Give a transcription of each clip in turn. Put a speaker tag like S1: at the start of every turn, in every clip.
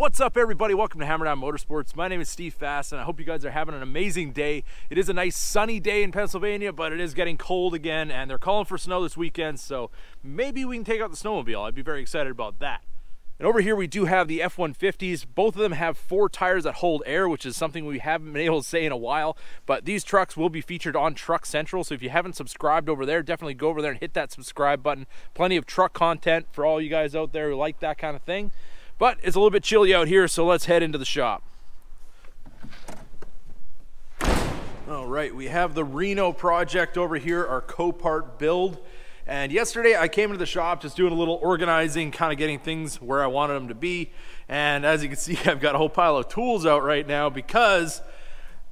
S1: What's up, everybody? Welcome to Hammerdown Motorsports. My name is Steve Fast, and I hope you guys are having an amazing day. It is a nice sunny day in Pennsylvania, but it is getting cold again, and they're calling for snow this weekend, so maybe we can take out the snowmobile. I'd be very excited about that. And over here we do have the F-150s. Both of them have 4 tires that hold air, which is something we haven't been able to say in a while, but these trucks will be featured on Truck Central, so if you haven't subscribed over there, definitely go over there and hit that subscribe button. Plenty of truck content for all you guys out there who like that kind of thing. But it's a little bit chilly out here, so let's head into the shop. All right, we have the Reno project over here, our Copart build. And yesterday I came into the shop just doing a little organizing, kind of getting things where I wanted them to be. And as you can see, I've got a whole pile of tools out right now because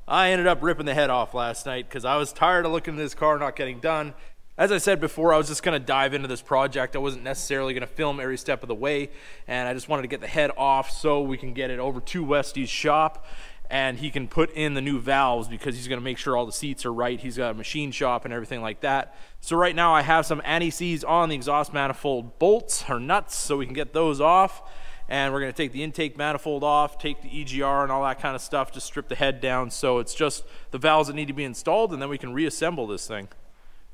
S1: I ended up ripping the head off last night because I was tired of looking at this car not getting done. As I said before, I was just going to dive into this project. I wasn't necessarily going to film every step of the way, and I just wanted to get the head off so we can get it over to Westy's shop and he can put in the new valves because he's going to make sure all the seats are right. He's got a machine shop and everything like that. So right now I have some anti-seize on the exhaust manifold bolts or nuts so we can get those off. And we're going to take the intake manifold off, take the EGR and all that kind of stuff, just strip the head down so it's just the valves that need to be installed, and then we can reassemble this thing.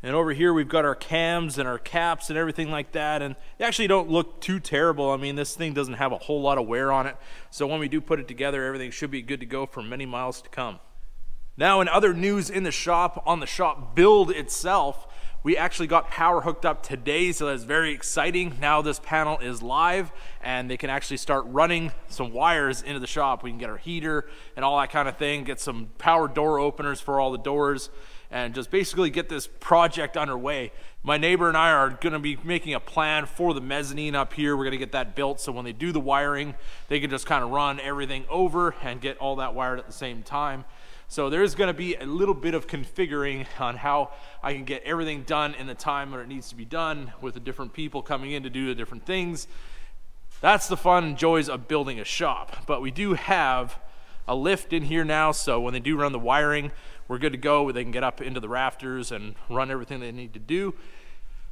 S1: And over here we've got our cams and our caps and everything like that, and they actually don't look too terrible. I mean, this thing doesn't have a whole lot of wear on it, so when we do put it together, everything should be good to go for many miles to come. Now, in other news in the shop, on the shop build itself, we actually got power hooked up today, so that's very exciting. Now this panel is live and they can actually start running some wires into the shop. We can get our heater and all that kind of thing, get some power door openers for all the doors, and just basically get this project underway. My neighbor and I are gonna be making a plan for the mezzanine up here. We're gonna get that built so when they do the wiring, they can just kind of run everything over and get all that wired at the same time. So there's going to be a little bit of configuring on how I can get everything done in the time when it needs to be done with the different people coming in to do the different things. That's the fun and joys of building a shop. But we do have a lift in here now, so when they do run the wiring, we're good to go. They can get up into the rafters and run everything they need to do.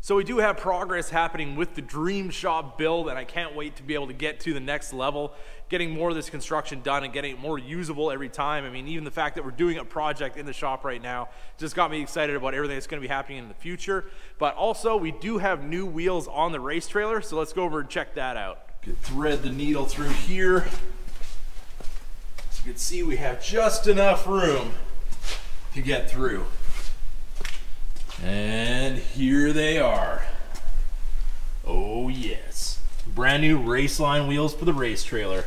S1: So we do have progress happening with the dream shop build, and I can't wait to be able to get to the next level, getting more of this construction done and getting it more usable every time. I mean, even the fact that we're doing a project in the shop right now just got me excited about everything that's going to be happening in the future. But also, we do have new wheels on the race trailer, so let's go over and check that out. Thread the needle through here. As you can see, we have just enough room to get through. And here they are. Oh yes. Brand new Raceline wheels for the race trailer.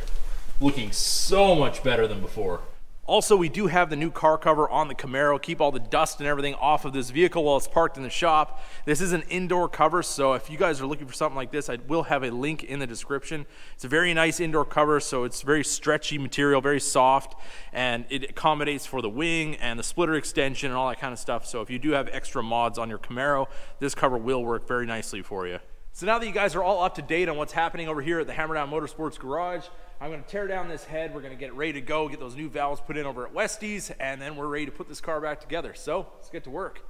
S1: Looking so much better than before. Also, we do have the new car cover on the Camaro. Keep all the dust and everything off of this vehicle while it's parked in the shop. This is an indoor cover, so if you guys are looking for something like this, I will have a link in the description. It's a very nice indoor cover, so it's very stretchy material, very soft, and it accommodates for the wing and the splitter extension and all that kind of stuff. So if you do have extra mods on your Camaro, this cover will work very nicely for you. So now that you guys are all up to date on what's happening over here at the Hammerdown Motorsports garage, I'm going to tear down this head. We're going to get it ready to go, get those new valves put in over at Westy's, and then we're ready to put this car back together. So let's get to work.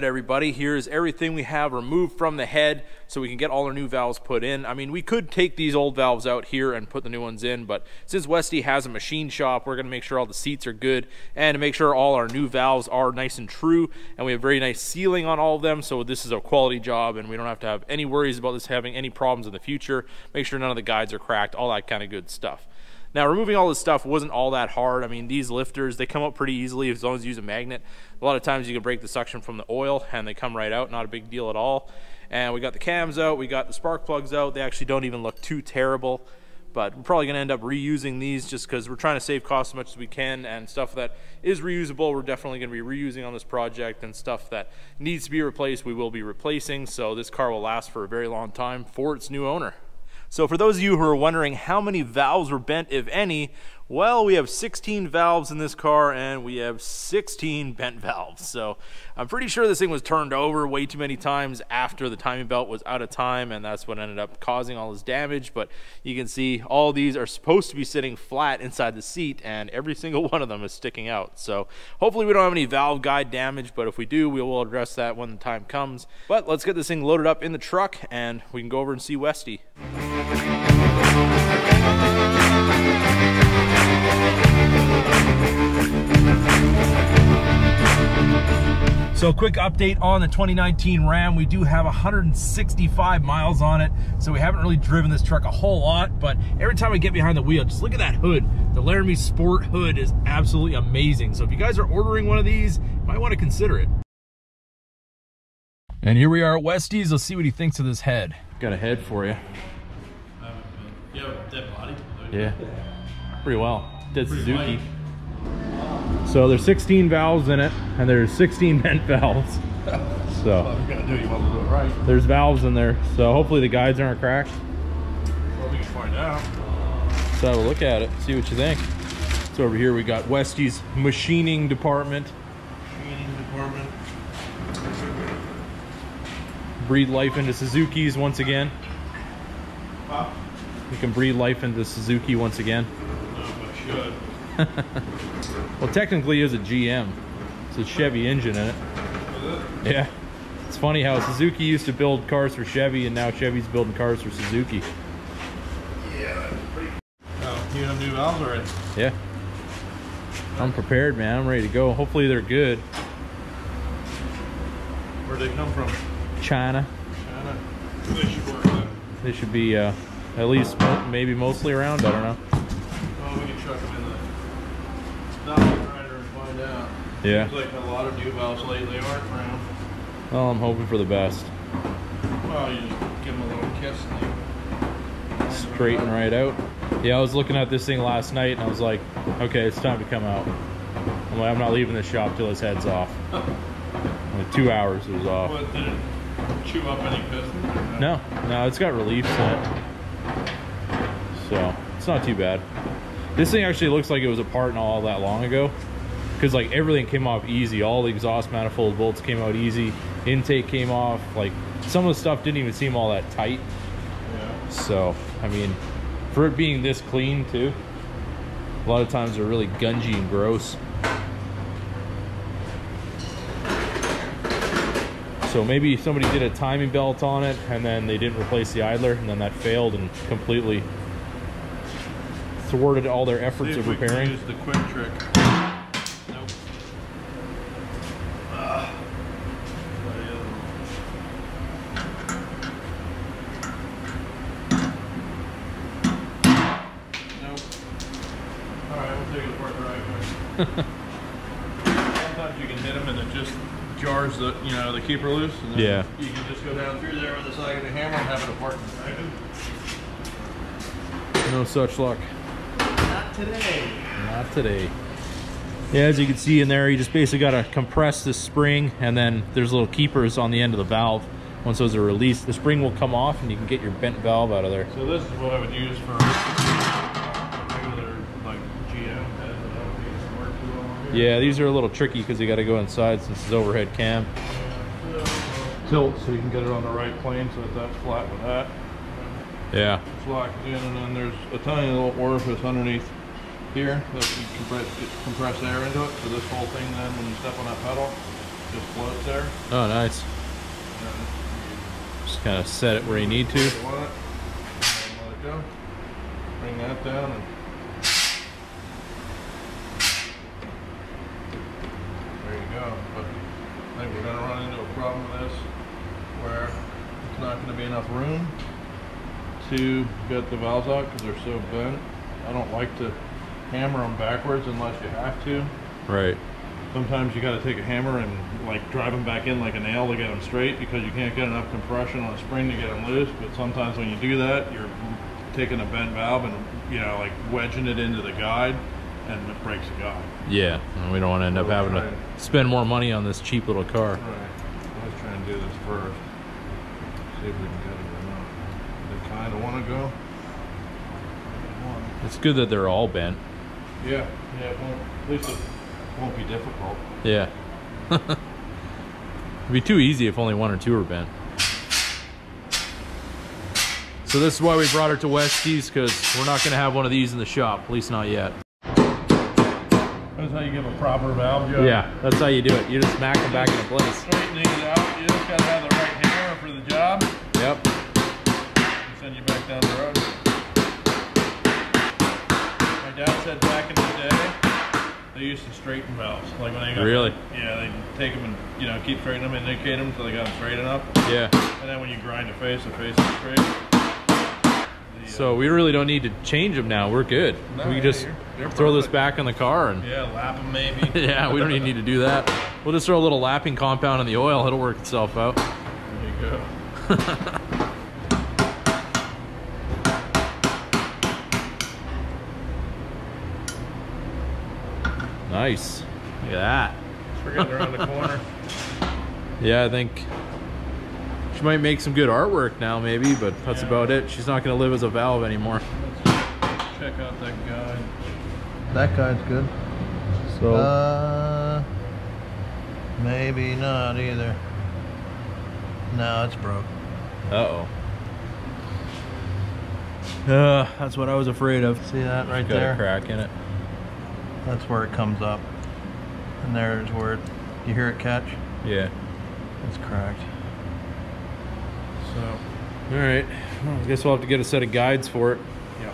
S1: Everybody, here's everything we have removed from the head so we can get all our new valves put in. I mean, we could take these old valves out here and put the new ones in, but since Westy has a machine shop, we're going to make sure all the seats are good and to make sure all our new valves are nice and true, and we have very nice sealing on all of them, so this is a quality job and we don't have to have any worries about this having any problems in the future. Make sure none of the guides are cracked, all that kind of good stuff. Now, removing all this stuff wasn't all that hard. I mean, these lifters, they come out pretty easily as long as you use a magnet. A lot of times you can break the suction from the oil and they come right out, not a big deal at all. And we got the cams out, we got the spark plugs out. They actually don't even look too terrible, but we're probably gonna end up reusing these just because we're trying to save costs as much as we can, and stuff that is reusable, we're definitely gonna be reusing on this project, and stuff that needs to be replaced, we will be replacing. So this car will last for a very long time for its new owner. So for those of you who are wondering how many valves were bent, if any, well, we have 16 valves in this car and we have 16 bent valves. So I'm pretty sure this thing was turned over way too many times after the timing belt was out of time, and that's what ended up causing all this damage. But you can see all these are supposed to be sitting flat inside the seat, and every single one of them is sticking out. So hopefully we don't have any valve guide damage, but if we do, we will address that when the time comes. But let's get this thing loaded up in the truck and we can go over and see Westy. So quick update on the 2019 Ram. We do have 165 miles on it, so we haven't really driven this truck a whole lot, but every time I get behind the wheel, just look at that hood. The Laramie Sport hood is absolutely amazing. So if you guys are ordering one of these, you might want to consider it. And here we are at Westy's. Let's see what he thinks of this head. Got a head for you.
S2: Yeah, dead body.
S1: Yeah, pretty well. Dead Suzuki. So there's 16 valves in it, and there's 16 bent valves. So
S2: Well, if you're gonna do it, you want to do it right.
S1: there's valves in there, so hopefully the guides aren't cracked.
S2: Well, we can find out.
S1: Let's have a look at it, see what you think. So over here we got Westy's machining department.
S2: Machining department.
S1: Breathe life into Suzuki's once again.
S2: Huh?
S1: We can breathe life into Suzuki once again.
S2: No, but should.
S1: Well, technically it is a GM. It's a Chevy engine in it.
S2: Is it?
S1: Yeah. It's funny how Suzuki used to build cars for Chevy, and now Chevy's building cars for Suzuki.
S2: Yeah, that's pretty. Oh, you have new valves already?
S1: Yeah. I'm prepared, man. I'm ready to go. Hopefully they're good.
S2: Where'd they come from?
S1: China.
S2: China. They should work then.
S1: They should be at least maybe mostly around. I don't know.
S2: Well, we can chuck them in the Dodge Rider and find out.
S1: Yeah.
S2: Seems like a lot of new valves lately aren't round.
S1: Well, I'm hoping for the best.
S2: Well, you just give them a little kiss and they
S1: Straighten right out. Yeah, I was looking at this thing last night and I was like, okay, it's time to come out. I'm like, I'm not leaving the shop till his head's off. Like 2 hours it was off.
S2: What, did it chew up any pistons? Or
S1: No, it's got relief set. So it's not too bad. This thing actually looks like it was apart not all that long ago, because like everything came off easy. All the exhaust manifold bolts came out easy. Intake came off. Like some of the stuff didn't even seem all that tight.
S2: Yeah.
S1: So I mean, for it being this clean too, a lot of times they're really gungy and gross. So maybe somebody did a timing belt on it and then they didn't replace the idler, and then that failed and completely thwarted all their efforts of repairing.
S2: Use the quick trick. Nope. Nope. Alright, we'll take it apart the right way. Sometimes you can hit them and it just jars the, the keeper loose. And then
S1: Yeah.
S2: you can just go down through there with the side of the hammer and have it apart in a second.
S1: No such luck.
S2: Not today.
S1: Not today. Yeah, as you can see in there, you just basically got to compress the spring, and then there's little keepers on the end of the valve. Once those are released, the spring will come off and you can get your bent valve out of there.
S2: So this is what I would use for regular, like, GM head, but that would be work too well on here.
S1: Yeah, these are a little tricky because you got to go inside since it's overhead cam.
S2: Tilt so you can get it on the right plane so that that's flat with that.
S1: Yeah.
S2: It's locked in, and then there's a tiny little orifice underneath here that you compress air into it. So this whole thing then, when you step on that pedal, just floats there.
S1: Oh, nice.
S2: And
S1: Just kind of set it where you need to.
S2: you want it, and let it go. Bring that down, and there you go. But I think we're going to run into a problem with this where it's not going to be enough room to get the valves out because they're so bent. I don't like to hammer them backwards unless you have to.
S1: Right.
S2: Sometimes you got to take a hammer and like drive them back in like a nail to get them straight because you can't get enough compression on a spring to get them loose. But sometimes when you do that, you're taking a bent valve and like wedging it into the guide, and it breaks the guide.
S1: Yeah, and we don't want to end up having to spend more money on this cheap little car.
S2: Right. Let's try and do this first. See if we can get it or not. They kind of want to go.
S3: It's good that they're all bent.
S2: Yeah, yeah. Well, at least it won't be difficult.
S3: Yeah. It'd be too easy if only one or two were bent. So this is why we brought her to Westy's, because we're not going to have one of these in the shop, at least not yet.
S2: That's how you give a proper valve job.
S3: Yeah, that's how you do it. You just smack them back into place.
S2: Straighten these out. You just got to have the right hammer for the job.
S3: Yep.
S2: Send you back down the road. My dad said back in the day, they used to straighten valves. Like when they got,
S3: really?
S2: Yeah, they take them and, you know, keep straightening them, indicate them until they got them straight enough.
S3: Yeah.
S2: And then when you grind the face is straight.
S3: So we really don't need to change them now. We're good.
S2: No,
S3: we can just throw this back in the car and
S2: yeah, lap them maybe.
S3: yeah, we don't even need to do that. We'll just throw a little lapping compound in the oil. It'll work itself out.
S2: There you go.
S3: Nice. Look at that.
S2: We're getting around the corner.
S3: Yeah, I think she might make some good artwork now maybe, but that's about it. She's not going to live as a valve anymore.
S2: Let's check out that guide. That guide's good.
S3: So
S2: Maybe not either. No, it's broke.
S3: uh-oh. That's what I was afraid of.
S2: See that right
S3: Got
S2: there?
S3: a crack in it.
S2: That's where it comes up. And there's where it, you hear it catch?
S3: Yeah.
S2: It's cracked. So,
S3: all right. Well, I guess we'll have to get a set of guides for it.
S2: yeah.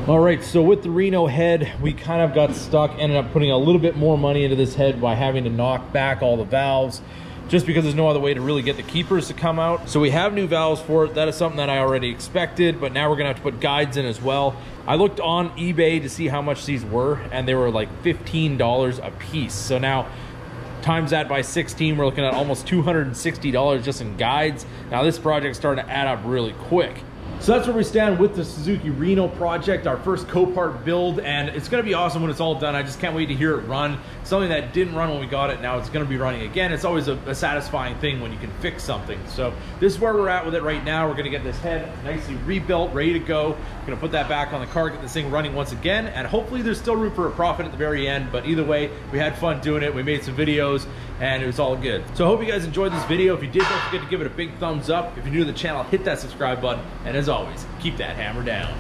S3: All right, so with the Reno head, we kind of got stuck, ended up putting a little bit more money into this head by having to knock back all the valves, just because there's no other way to really get the keepers to come out. So we have new valves for it. That is something that I already expected, but now we're gonna have to put guides in as well. I looked on eBay to see how much these were, and they were like $15 a piece. So now, times that by 16, we're looking at almost $260 just in guides. Now this project's starting to add up really quick. So that's where we stand with the Suzuki Reno project, our first Copart build, and it's gonna be awesome when it's all done. I just can't wait to hear it run. Something that didn't run when we got it, now it's gonna be running again. It's always a satisfying thing when you can fix something. So this is where we're at with it right now. We're gonna get this head nicely rebuilt, ready to go. We're gonna put that back on the car, get this thing running once again, and hopefully there's still room for a profit at the very end. But either way, we had fun doing it. We made some videos, and it was all good. So I hope you guys enjoyed this video. If you did, don't forget to give it a big thumbs up. If you're new to the channel, hit that subscribe button. And as always, keep that hammer down.